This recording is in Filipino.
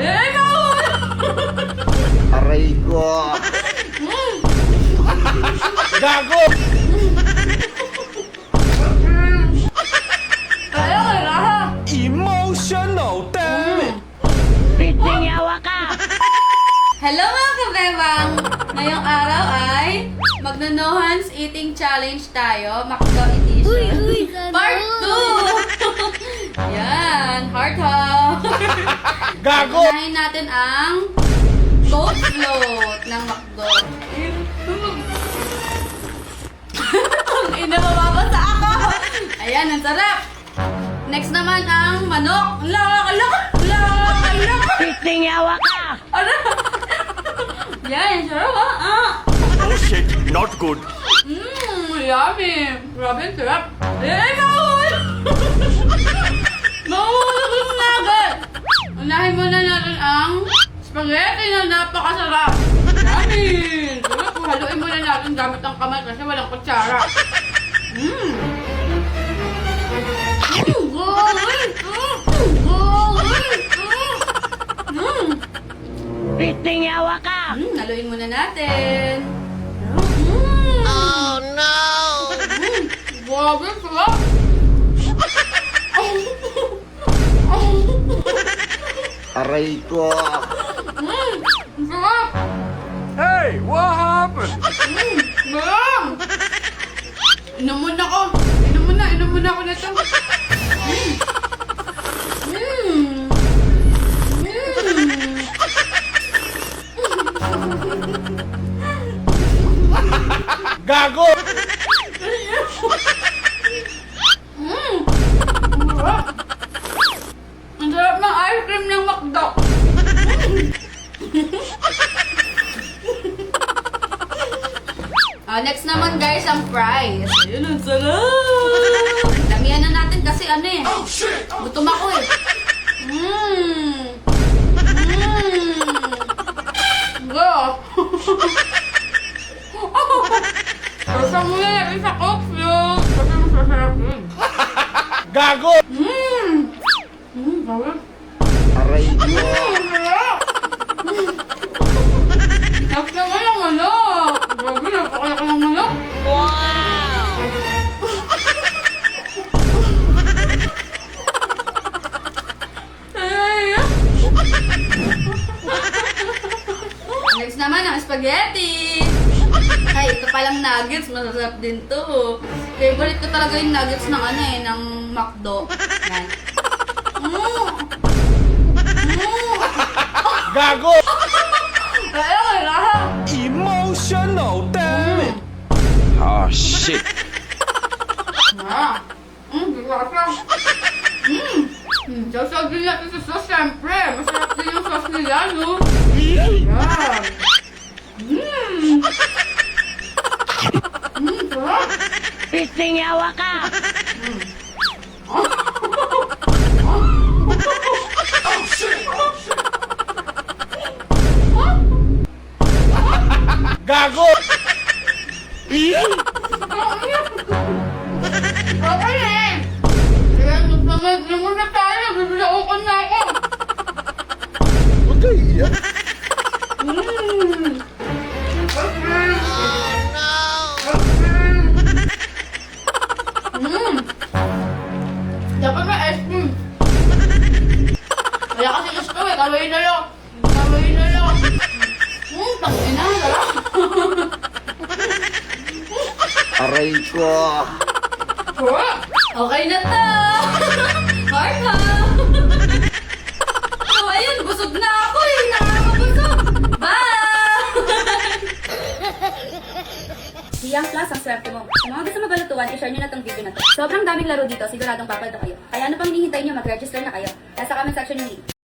Ikaw! Aray ko! Gago! Kaya ha? Emotional, damn it! Piting yawa ka! Hello mga kabebang! Ngayong araw ay magno-no hands eating challenge tayo, McDo edition. Part 2! Yan, heart heart. Gago! Unahin natin ang goat float ng McDo. Ang ina, mababasa ako! Ayan, ang sarap! Next naman ang manok. Ala! Piting yawa ka! Ano? Yan, sarap ah! Oh shit, not good. Yummy! Grabe, ang sarap! Ikaw! Mahulog na agad! Unahin muna natin ang spaghetti na napakasarap! Yummy! Sarap! Haluin muna natin gamit ang kamay kasi walang kutsara. Piting yawa ka! Haluin muna natin. Oh no! Grabe, sarap! Aray ko! Ang sarap! Hey, what happened? Sarap! Inom muna ako. Inom muna ako nito. Gago! Ang sarap ng ice cream ng McDo. Next naman guys, ang fries. Ayun, ang sarap! Damihan na natin kasi ano eh. Gutom ako eh. Go! Basta muna natin sa Coke Float. Kasi masasarap yun. Gago! Gawin. Aray ko! Sarap! Sarap naman ang manok! Grabe, napakalaki ng manok! Wow! Ay! Next naman ang spaghetti! Ay, ito palang nuggets. Masasarap din to. Favorite ko talaga yung nuggets ng ano eh, ng McDo. Yan. Gago! Ay, lahat! Emotional, damn it! Oh shit. Lasa. Sasag din natin sa sauce, syempre. Masarap din yung sauce nila, no? Yan. Sarap. Piting yawa ka! Gago! Okay eh. Kaya magpamag na muna tayo. Bibilaukan na ako. Huwag kayo iiyak. Dapat may ice cream. Kaya kasi gusto eh. Kaluin na lang. Kaluin na lang. Tangin na. Sarap. Aray ko! Okay na to! Heart heart! So ayun, busog na ako eh! Nakakabusog! Bye! Siyang Plus, ang swerte mo. Sa mga gusto magalutuan, i-share nyo na tong video na to. Sobrang daming laro dito, siguradong papaldo kayo. Kaya ano pang hinihintay nyo, mag-register na kayo. Nasa comment section yung link.